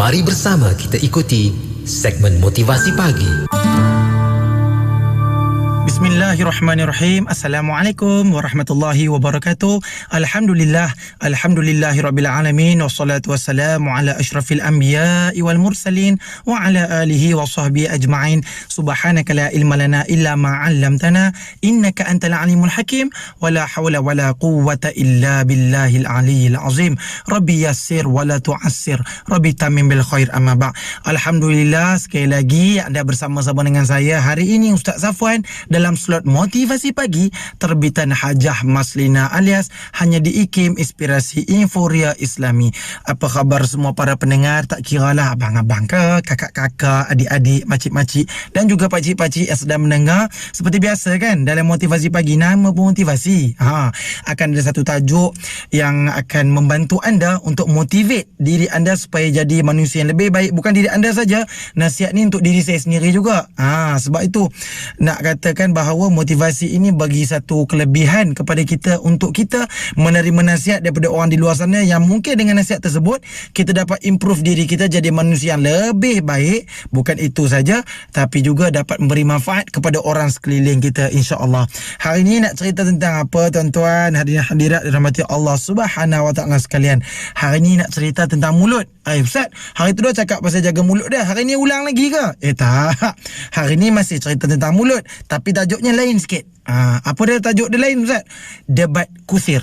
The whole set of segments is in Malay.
Mari bersama kita ikuti segmen motivasi pagi. Bismillahirrahmanirrahim. Assalamualaikum warahmatullahi wabarakatuh. Alhamdulillahirabbil alamin wassalatu wassalamu ala asyrafil anbiya'i wal mursalin wa ala alihi wa sahbihi ajma'in. Subhanaka la ilma lana illa ma 'allamtana innaka antal alimul hakim wa la hawla wa la quwwata illa billahil aliyyil azim. Rabbi yassir wa la tu'assir. Rabbi tamim bil khair amma ba'. Alhamdulillah, sekali lagi anda bersama-sama dengan saya hari ini Ustaz Safwan dalam slot motivasi pagi terbitan Hajah Maslina alias hanya di IKIM Inspirasi Inforia Islami. Apa khabar semua para pendengar, tak kiralah abang-abang ke, kakak-kakak, adik-adik, makcik-makcik dan juga pakcik-pakcik yang sedang mendengar. Seperti biasa kan, dalam motivasi pagi, nama pun motivasi. Akan ada satu tajuk yang akan membantu anda untuk motivate diri anda supaya jadi manusia yang lebih baik. Bukan diri anda saja, nasihat ni untuk diri saya sendiri juga. Sebab itu nak katakan bahawa motivasi ini bagi satu kelebihan kepada kita untuk kita menerima nasihat daripada orang di luar sana yang mungkin dengan nasihat tersebut kita dapat improve diri kita jadi manusia yang lebih baik. Bukan itu saja, tapi juga dapat memberi manfaat kepada orang sekeliling kita, insya-Allah. Hari ini nak cerita tentang apa tuan-tuan, hadirin hadirat dirahmati Allah Subhanahu wa taala sekalian. Hari ini nak cerita tentang mulut. Ustaz, hari tu dah cakap pasal jaga mulut dah. Hari ni ulang lagi ke? Tak. Hari ni masih cerita tentang mulut, tapi tajuknya lain sikit. Apa dia tajuk dia lain, Ustaz? Debat kusir.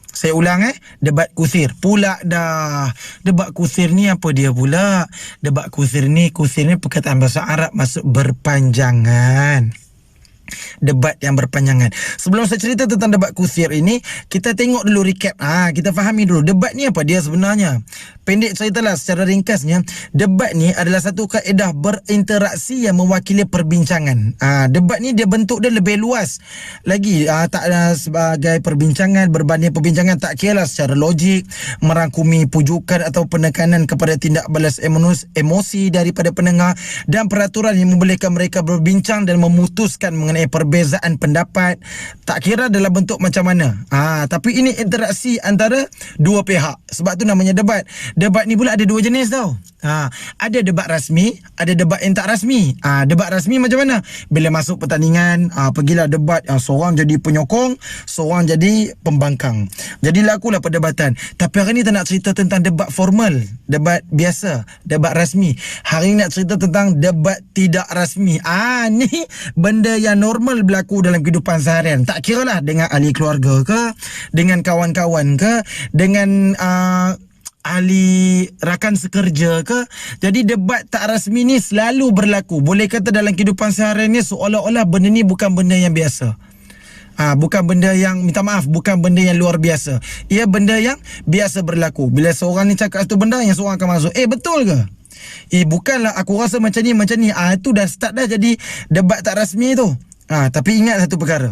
Saya ulang debat kusir. Pula dah. Debat kusir ni apa dia pula? Debat kusir ni perkataan bahasa Arab maksud berpanjangan. Debat yang berpanjangan. Sebelum saya cerita tentang debat kusir ini, kita tengok dulu recap. Kita fahami dulu debat ni apa dia sebenarnya. Pendek ceritalah secara ringkasnya, debat ni adalah satu kaedah berinteraksi yang mewakili perbincangan. Debat ni dia bentuk dia lebih luas lagi. Tak ada sebagai perbincangan, berbanding perbincangan, tak kira secara logik, merangkumi pujukan atau penekanan kepada tindak balas emosi daripada pendengar dan peraturan yang membolehkan mereka berbincang dan memutuskan mengenai perbezaan pendapat, tak kira dalam bentuk macam mana. Tapi ini interaksi antara dua pihak. Sebab tu namanya debat. Debat ni pula ada dua jenis tau. Ada debat rasmi, ada debat yang tak rasmi. Debat rasmi macam mana? Bila masuk pertandingan, pergilah debat, seorang jadi penyokong, seorang jadi pembangkang. Jadi lakulah perdebatan. Tapi hari ni tak nak cerita tentang debat formal, debat biasa, debat rasmi. Hari ni nak cerita tentang debat tidak rasmi. Ni benda yang normal berlaku dalam kehidupan seharian. Tak kiralah dengan ahli keluarga ke, dengan kawan-kawan ke, dengan ahli rakan sekerja ke. Jadi debat tak rasmi ni selalu berlaku. Boleh kata dalam kehidupan seharian ni seolah-olah benda ni bukan benda yang biasa. Bukan benda yang, minta maaf, bukan benda yang luar biasa. Ia benda yang biasa berlaku. Bila seorang ni cakap satu benda, yang seorang akan masuk, betul ke? Bukanlah, aku rasa macam ni. Itu dah start dah jadi debat tak rasmi tu. Tapi ingat satu perkara.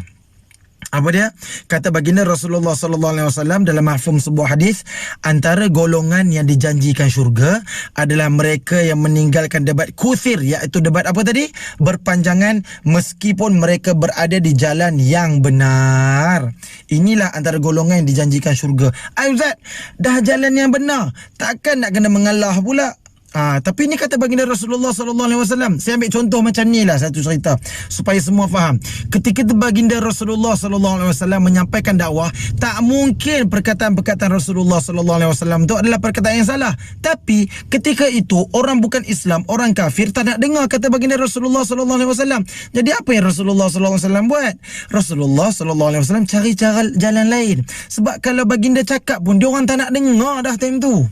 Apa dia? Kata baginda Rasulullah sallallahu alaihi wasallam dalam mafhum sebuah hadis, antara golongan yang dijanjikan syurga adalah mereka yang meninggalkan debat kusir, iaitu debat apa tadi? Berpanjangan, meskipun mereka berada di jalan yang benar. Inilah antara golongan yang dijanjikan syurga. Ustaz, dah jalan yang benar, takkan nak kena mengalah pula? Tapi ini kata baginda Rasulullah sallallahu alaihi wasallam. Saya ambil contoh macam ni lah, satu cerita supaya semua faham. Ketika baginda Rasulullah sallallahu alaihi wasallam menyampaikan dakwah, tak mungkin perkataan-perkataan Rasulullah sallallahu alaihi wasallam itu adalah perkataan yang salah. Tapi ketika itu orang bukan Islam, orang kafir tak nak dengar kata baginda Rasulullah sallallahu alaihi wasallam. Jadi apa yang Rasulullah sallallahu alaihi wasallam buat? Rasulullah sallallahu alaihi wasallam cari cara jalan lain. Sebab kalau baginda cakap pun dia orang tak nak dengar dah time tu.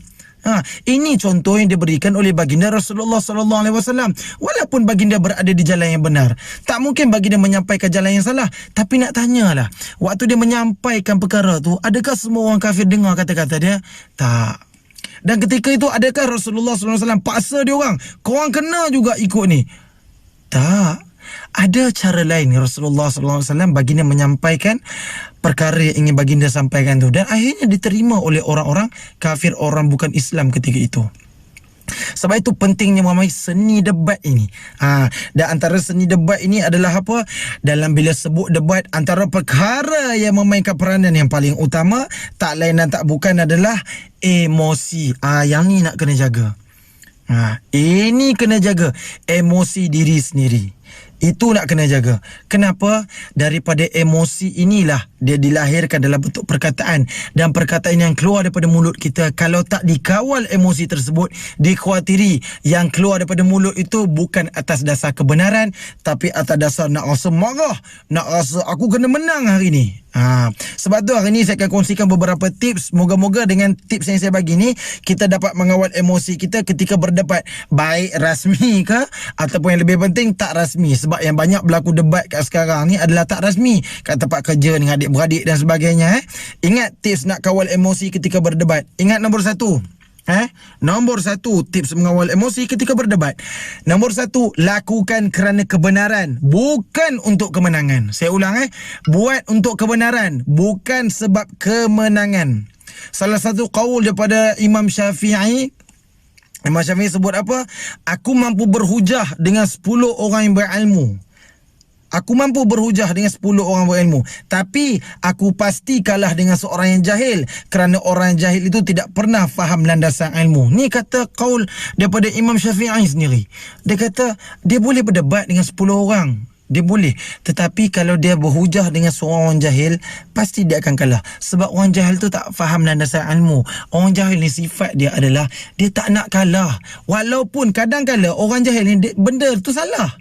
Ini contoh yang diberikan oleh baginda Rasulullah sallallahu alaihi wasallam. Walaupun baginda berada di jalan yang benar, tak mungkin baginda menyampaikan jalan yang salah. Tapi nak tanyalah, waktu dia menyampaikan perkara tu, adakah semua orang kafir dengar kata-kata dia? Tak. Dan ketika itu adakah Rasulullah sallallahu alaihi wasallam paksa dia orang, korang kena juga ikut ni? Tak. Ada cara lain Rasulullah sallallahu alaihi wasallam baginda menyampaikan perkara yang ingin baginda sampaikan tu, dan akhirnya diterima oleh orang-orang kafir, orang bukan Islam ketika itu. Sebab itu pentingnya memahami seni debat ini. Dan antara seni debat ini adalah apa? Dalam bila sebut debat, antara perkara yang memainkan peranan yang paling utama, tak lain dan tak bukan adalah emosi. Yang ni nak kena jaga. Ini kena jaga emosi diri sendiri. Itu nak kena jaga. Kenapa? Daripada emosi inilah dia dilahirkan dalam bentuk perkataan. Dan perkataan yang keluar daripada mulut kita, kalau tak dikawal emosi tersebut, dikhawatiri yang keluar daripada mulut itu bukan atas dasar kebenaran, tapi atas dasar nak rasa marah, nak rasa aku kena menang hari ni. Sebab tu hari ni saya akan kongsikan beberapa tips. Moga-moga dengan tips yang saya bagi ni, kita dapat mengawal emosi kita ketika berdebat, baik rasmi ke ataupun yang lebih penting tak rasmi. Sebab yang banyak berlaku debat kat sekarang ni adalah tak rasmi, kat tempat kerja dengan adik-beradik dan sebagainya. Ingat tips nak kawal emosi ketika berdebat. Ingat nombor satu. Nombor satu, tips mengawal emosi ketika berdebat. Nombor satu, lakukan kerana kebenaran, bukan untuk kemenangan. Saya ulang, buat untuk kebenaran, bukan sebab kemenangan. Salah satu qaul daripada Imam Syafi'i. Imam Syafi'i sebut apa? Aku mampu berhujah dengan 10 orang yang berilmu. Aku mampu berhujah dengan 10 orang berilmu, tapi aku pasti kalah dengan seorang yang jahil, kerana orang yang jahil itu tidak pernah faham landasan ilmu. Ni kata qaul daripada Imam Syafi'i sendiri. Dia kata dia boleh berdebat dengan 10 orang, dia boleh, tetapi kalau dia berhujah dengan seorang orang jahil, pasti dia akan kalah. Sebab orang jahil tu tak faham landasan ilmu. Orang jahil ni sifat dia adalah dia tak nak kalah. Walaupun kadang-kadang orang jahil ni benda tu salah,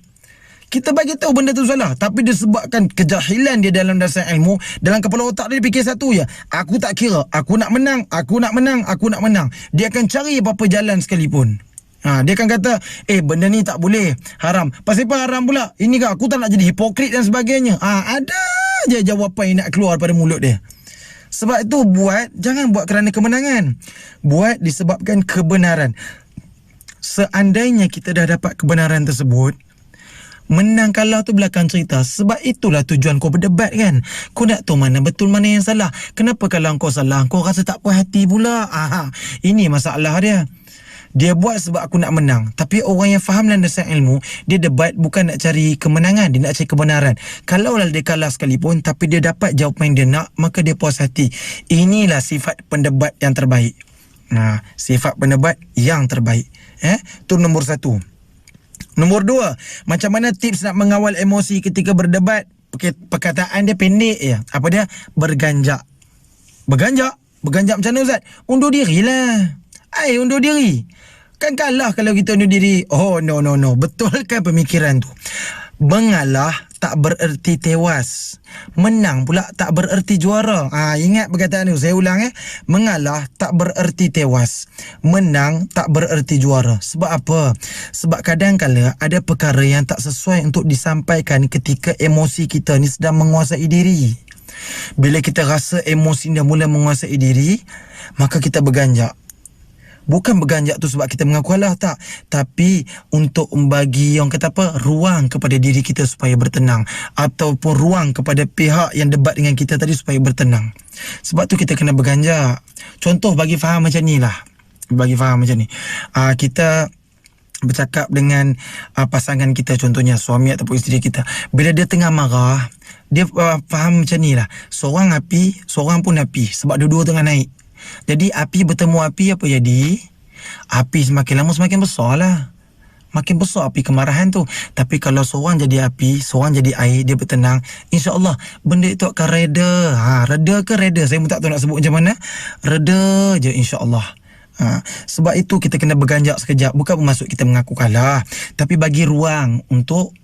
kita bagi tahu benda tu salah, tapi disebabkan kejahilan dia dalam dasar ilmu, dalam kepala otak dia fikir satu je, aku tak kira, aku nak menang, aku nak menang, aku nak menang. Dia akan cari apa-apa jalan sekalipun. Dia akan kata, benda ni tak boleh, haram. Pasal apa haram pula? Ini kan aku tak nak jadi hipokrit dan sebagainya. Ada je jawapan yang nak keluar pada mulut dia. Sebab itu jangan buat kerana kemenangan. Buat disebabkan kebenaran. Seandainya kita dah dapat kebenaran tersebut, menang kalah tu belakang cerita. Sebab itulah tujuan kau berdebat kan. Kau nak tahu mana betul, mana yang salah. Kenapa kalau kau salah, kau rasa tak puas hati pula? Ini masalah dia. Dia buat sebab aku nak menang. Tapi orang yang faham landasan ilmu, dia debat bukan nak cari kemenangan, dia nak cari kebenaran. Kalau dia kalah sekalipun, tapi dia dapat jawapan yang dia nak, maka dia puas hati. Inilah sifat pendebat yang terbaik. Sifat pendebat yang terbaik. Tu nombor satu. Nombor dua, macam mana tips nak mengawal emosi ketika berdebat? Perkataan dia pendek je. Apa dia? Berganjak. Berganjak macam mana Ustaz? Undur diri lah. Undur diri. Kan kalah kalau kita undur diri. Oh no. Betulkan pemikiran tu. Mengalah tak bererti tewas. Menang pula tak bererti juara. Ingat perkataan tu. Saya ulang Mengalah tak bererti tewas. Menang tak bererti juara. Sebab apa? Sebab kadang-kala ada perkara yang tak sesuai untuk disampaikan ketika emosi kita ni sedang menguasai diri. Bila kita rasa emosi dah mula menguasai diri, maka kita berganjak. Bukan berganjak tu sebab kita mengaku kalah, tak. Tapi untuk membagi ruang kepada diri kita supaya bertenang, ataupun ruang kepada pihak yang debat dengan kita tadi supaya bertenang. Sebab tu kita kena berganjak. Contoh bagi faham macam ni lah. Kita bercakap dengan pasangan kita, contohnya suami ataupun isteri kita. Bila dia tengah marah, dia faham macam ni lah. Seorang api, seorang pun api. Sebab dua-dua tengah naik. Jadi api bertemu api, apa jadi? Api semakin lama semakin besar lah. Makin besar api kemarahan tu. Tapi kalau seorang jadi api, seorang jadi air, dia bertenang, InsyaAllah benda itu akan reda. Reda ke reda? Saya pun tak tahu nak sebut macam mana. Reda je InsyaAllah. Sebab itu kita kena berganjak sekejap. Bukan bermaksud kita mengaku kalah, tapi bagi ruang untuk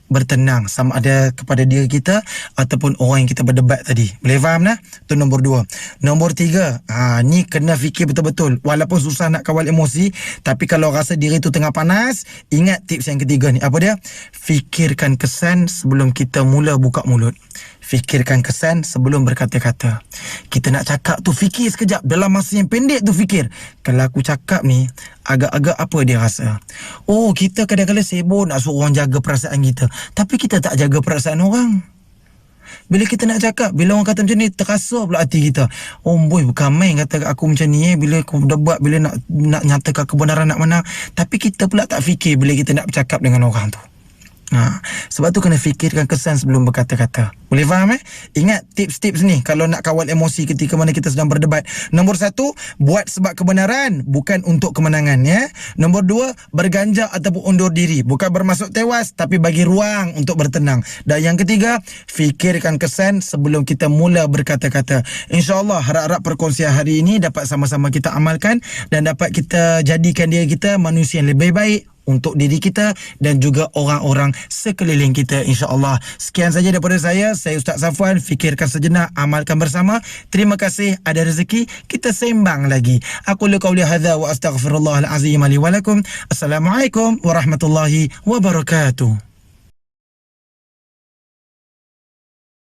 bertenang, sama ada kepada diri kita ataupun orang yang kita berdebat tadi. Boleh faham lah? Itu nombor 2. Nombor 3, ni kena fikir betul-betul. Walaupun susah nak kawal emosi, tapi kalau rasa diri tu tengah panas, ingat tips yang ketiga ni. Apa dia? Fikirkan kesan sebelum kita mula buka mulut. Fikirkan kesan sebelum berkata-kata. Kita nak cakap tu, fikir sekejap. Dalam masa yang pendek tu fikir, kalau aku cakap ni, agak-agak apa dia rasa. Oh, kita kadang-kadang sibuk nak suruh orang jaga perasaan kita, tapi kita tak jaga perasaan orang. Bila kita nak cakap, bila orang kata macam ni, terasa pula hati kita. Oh boy, bukan main kata aku macam ni bila aku debat, bila nak nyatakan kebenaran nak menang. Tapi kita pula tak fikir bila kita nak bercakap dengan orang tu. Sebab tu kena fikirkan kesan sebelum berkata-kata. Boleh faham Ingat tips-tips ni kalau nak kawal emosi ketika mana kita sedang berdebat. Nombor 1, buat sebab kebenaran, bukan untuk kemenangan Nombor 2, berganjak ataupun undur diri, bukan bermaksud tewas tapi bagi ruang untuk bertenang. Dan yang ketiga, fikirkan kesan sebelum kita mula berkata-kata. InsyaAllah harap-harap perkongsian hari ini dapat sama-sama kita amalkan dan dapat kita jadikan diri kita manusia yang lebih baik untuk diri kita dan juga orang-orang sekeliling kita, insya-Allah. Sekian saja daripada saya Ustaz Safwan. Fikirkan sejenak, amalkan bersama. Terima kasih, ada rezeki kita sembang lagi. Aku qauli hadza wa astaghfirullahal azim li wa lakum. Assalamualaikum warahmatullahi wabarakatuh.